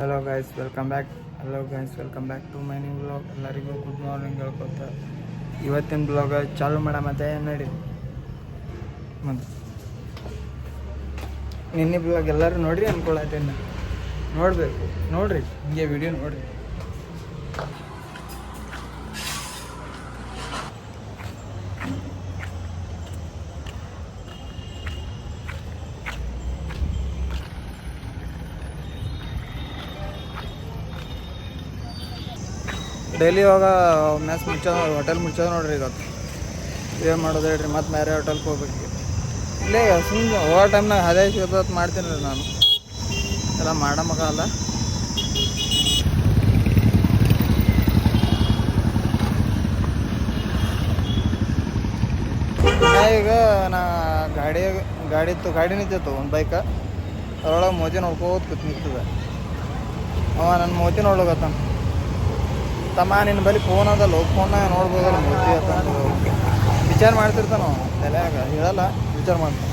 Hello guys welcome back to my new blog. ಎಲ್ಲರಿಗೂ good morning ಹೇಳ್ಕೊತ ಇವತ್ತಿನ blog ಚಾಲು ಮತ್ತೆ ನಡಿ ಮತ್ತು ನಿನ್ನೆ ಬ್ಲಾಗ್ ಎಲ್ಲರೂ ನೋಡ್ರಿ ಅನ್ಕೊಳತ್ತೇನೆ. ನೋಡಬೇಕು ನೋಡ್ರಿ, ಹಿಂಗೆ ವಿಡಿಯೋ ನೋಡ್ರಿ. ಡೈಲಿ ಇವಾಗ ಮೆಸ್ ಮುಚ್ಚೋದು, ಹೋಟೆಲ್ ಮುಚ್ಚೋದು ನೋಡ್ರಿ. ಇವತ್ತು ಏನು ಮಾಡೋದು ಹೇಳ್ರಿ, ಮತ್ತು ಬೇರೆ ಹೋಟೆಲ್ಗೆ ಹೋಗ್ಬೇಕು. ಇಲ್ಲೇ ಸುಮ್ಮನೆ ಹೋಗೋ ಟೈಮ್ನಾಗ ಅದೇ ಸಿಗೋದು ಮಾಡ್ತೀನಿ ರೀ ನಾನು. ಎಲ್ಲ ಮಾಡೋ ಮಗ ಅಲ್ಲ. ಈಗ ನಾ ಗಾಡಿ ನಿಂತಿತ್ತು ಒಂದು ಬೈಕ. ಅದರೊಳಗೆ ಮೋತಿ ನೋಡ್ಕೋತ ಕೂತ್ ನಿಂತದ. ಅವ ನನ್ನ ಮೋತಿ ನೋಡ್ಲಿಕತ್ತಾನ. ತಮ್ಮ ನಿನ್ನ ಬಳಿ ಫೋನ್ ಅದಲ್ಲ, ಫೋನ್ನಾಗ ನೋಡ್ಬೋದಲ್ಲ ಮೋತಿ ಅಂತ ವಿಚಾರ ಮಾಡ್ತಿರ್ತಾನ. ತಲೆಯಾಗ ಹೇಳಲ್ಲ, ವಿಚಾರ ಮಾಡ್ತಾನೆ.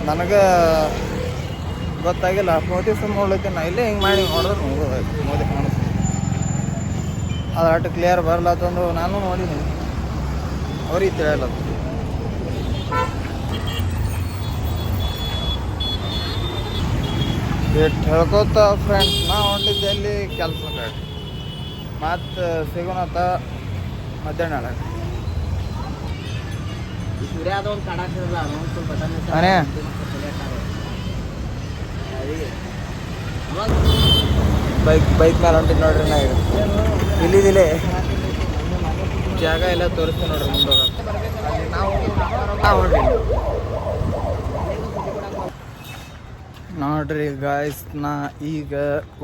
ನನಗೆ ಗೊತ್ತಾಗಿಲ್ಲ, ಮೋತಿ ಸುಮ್ಮನೆ ನೋಡ್ಲತ್ತೀನಿ. ನಾ ಇಲ್ಲೇ ಹಿಂಗೆ ಮಾಡಿ ನೋಡಿದ್ರೆ ನೋಡ್ಬೋದು ಮೋತಿ ಕಾಣಿಸ್ತು. ಅದು ಅಷ್ಟು ಕ್ಲಿಯರ್ ಬರಲತ್ತಂದು ನಾನು ನೋಡಿದ್ದೀನಿ, ಅವ್ರಿಗೆ ತಿಳಿಯಲ್ಲ. ಎಷ್ಟು ಹೇಳ್ಕೊತ ಫ್ರೆಂಡ್ಸ್, ನಾ ಹೊಂಟಿದ್ದೆ ಅಲ್ಲಿ ಕೆಲಸ ಕಡೆ. ಮತ್ತು ಸಿಗೋಣತ್ತ ಮಧ್ಯಾಹ್ನ ಬೈಕ್ ಮೇಲೆ ಹೊಂಟಿದ್ದು ನೋಡ್ರಿ. ನಾ ಇಲ್ಲಿದ್ದಿಲ್ಲೇ ಜಾಗ ಎಲ್ಲ ತೋರಿಸ್ತೀನಿ ನೋಡ್ರಿ. ಮುಂದೋಗ ಅಲ್ಲಿ ನಾವು ನೋಡ್ರಿ ಗಾಯ್ಸ್, ನಾ ಈಗ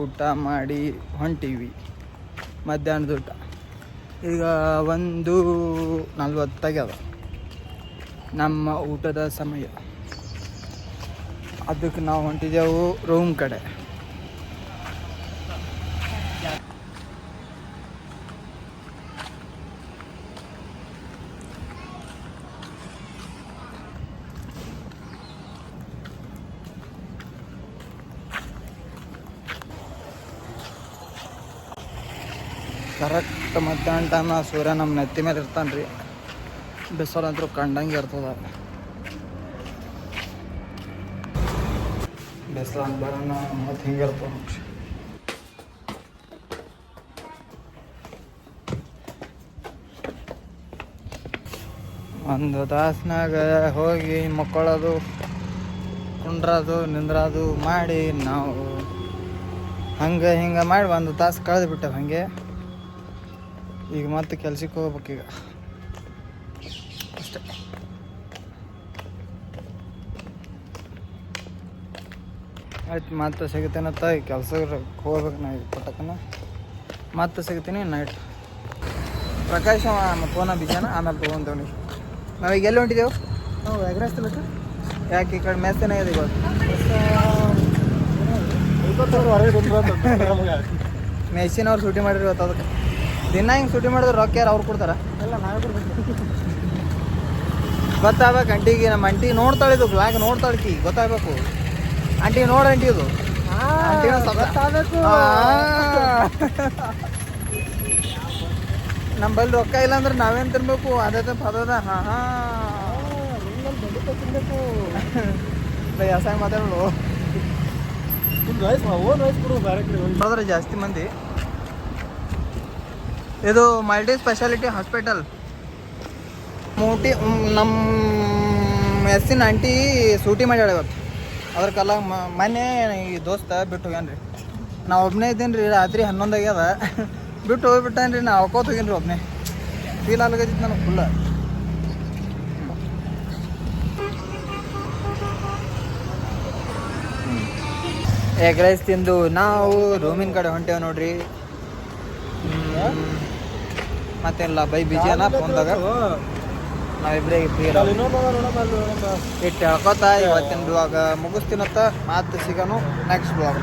ಊಟ ಮಾಡಿ ಹೊಂಟೀವಿ. ಮಧ್ಯಾಹ್ನದ ಊಟ ಈಗ 1:40 ನಮ್ಮ ಊಟದ ಸಮಯ. ಅದಕ್ಕೆ ನಾವು ಹೊಂಟಿದ್ದೆವು ರೂಮ್ ಕಡೆ. ಕರೆಕ್ಟ್ ಮಧ್ಯಾಹ್ನ ಟೈಮ್ ಸೂರ್ಯ ನಮ್ಮ ನೆತ್ತಿ ಮೇಲೆ ಇರ್ತಾನೆ ರೀ. ಬಿಸಿಲಂತರೂ ಕಂಡಂಗೆ ಇರ್ತದ. ಬಿಸಿಲು ಅಂತ ಬರೋಣ ಮತ್ತು ಹಿಂಗೆ ಇರ್ತದೆ ನೋಡ್ರಿ. ಒಂದು ತಾಸ್ನಾಗ ಹೋಗಿ ಮಕ್ಕೊಳ್ಳೋದು, ಕುಂಡ್ರದು, ನಿಂದ್ರದು ಮಾಡಿ ನಾವು ಹಂಗೆ ಹಿಂಗೆ ಮಾಡಿ 1 ತಾಸು ಕಳೆದು ಬಿಟ್ಟೆವು ಹಾಗೆ. ಈಗ ಮತ್ತೆ ಕೆಲ್ಸಕ್ಕೆ ಹೋಗ್ಬೇಕೀಗ ಅಷ್ಟೇ. ಆಯ್ತು, ಮತ್ತೆ ಸಿಗ್ತೇನತ್ತ ಈ ಕೆಲ್ಸಕ್ಕೆ ಹೋಗ್ಬೇಕು. ನಾ ಈಗ ಪಟಕನ ಮತ್ತೆ ಸಿಗ್ತೀನಿ ನೈಟ್. ಪ್ರಕಾಶ್ ಫೋನ ಬಿಜಾನ, ಆಮೇಲೆ ತೊಗೊಂತೇವೆ. ನಾವೀಗ ಎಲ್ಲಿ ಹೊಂಟಿದ್ದೆವು? ನಾವು ಎಗ್ರೆಸ್ತಿಲ್ಲ. ಯಾಕೆ ಈ ಕಡೆ ಮೆಸ್ತೇನೆ ಇದೆ ಇವತ್ತು? ಮೆಸ್ಸಿನವ್ರು ಶೂಟಿ ಮಾಡಿರಿ ಇವತ್ತು. ಅದಕ್ಕೆ ದಿನ ಹಿಂಗೆ ಶೂಟಿ ಮಾಡಿದ್ರೆ ರೊಕ್ಕ ಯಾರು ಅವ್ರು ಕೊಡ್ತಾರ? ಎಲ್ಲ ನಾವೇ ಕೊಡ್ಬೇಕು. ಗೊತ್ತಾಗ್ಬೇಕು ಅಂಟಿಗೆ. ನಮ್ಮ ಅಂಟಿ ನೋಡ್ತಾಳಿದು ಬ್ಲಾಗ್ ನೋಡ್ತಾಳ್ಕಿ, ಗೊತ್ತಾಗಬೇಕು. ಆಂಟಿ ನೋಡ, ಆಂಟಿ ಇದು ಗೊತ್ತಾಗಬೇಕು. ನಮ್ಮ ಬಲ್ಲಿ ರೊಕ್ಕ ಇಲ್ಲ ಅಂದ್ರೆ ನಾವೇನು ತಿನ್ಬೇಕು? ಅದೇ ಪದದ. ತಿನ್ಬೇಕು ವ್ಯವಸಾಯ ಮಾತಾಡಲು ನೋಡಿದ್ರೆ ಜಾಸ್ತಿ ಮಂದಿ. ಇದು ಮಲ್ಟಿ ಸ್ಪೆಷಾಲಿಟಿ ಹಾಸ್ಪಿಟಲ್. ನಮ್ಮ ಎಸ್ಸಿನ ಆಂಟಿ ಸೂಟಿ ಮಾಡ್ಯಾಳ ಇವತ್ತು. ಅದ್ರ ಕಾಲ ಮೊನ್ನೆ ಈ ದೋಸ್ತ ಬಿಟ್ಟು ಹೋಗ್ಯಾನ್ರಿ. ನಾವು ಒಬ್ಬನೇ ಇದ್ದೀನಿ ರೀ. ರಾತ್ರಿ 11 ಆಗ್ಯದ. ಬಿಟ್ಟು ಹೋಗ್ಬಿಟ್ಟಾನ ರೀ. ನಾ ಹಾಕೋತ ಹೋಗೀನಿ ರೀ ಒಬ್ಬನೇ. ಫೀಲ್ ಆಗ್ಲತ್ತಿತ್ತು ನನಗೆ ಫುಲ್ಲ. ಎಗ್ ರೈಸ್ ತಿಂದು ನಾವು ರೂಮಿನ ಕಡೆ ಹೊಂಟೇವೆ ನೋಡ್ರಿ. ಮತ್ತೆಲ್ಲ ಬೈ ಬಿಜಿಯನ ಫೋನ್ದಾಗ ನಾವಿಬ್ಬರೇ ಇಟ್ಟು ಹೇಳ್ಕೊತ ಇವತ್ತಿನ ಬ್ಲಾಗ್ ಮುಗಿಸ್ತೀನತ್ತ. ಮತ್ತೆ ಸಿಗೋನು ನೆಕ್ಸ್ಟ್ ಬ್ಲಾಗ್.